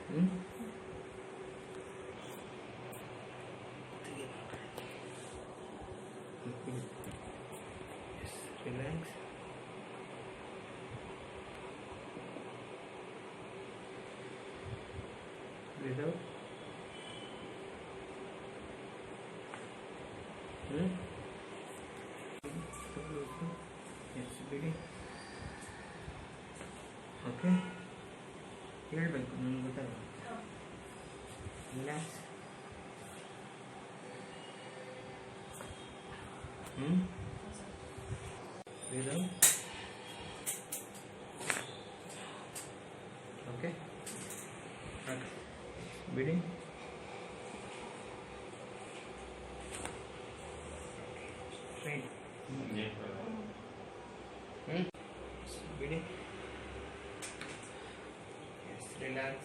Hmm? Yes, relax. Breathe out. Hmm? Yes, breathing. Okay. ಹೇಳ್ಬೇಕು ನನಗೆ ಗೊತ್ತಾಗಲ್ಲ. Relax. Breathe out. Okay. Okay. Breathing. Straight. Breathing. Yes, relax.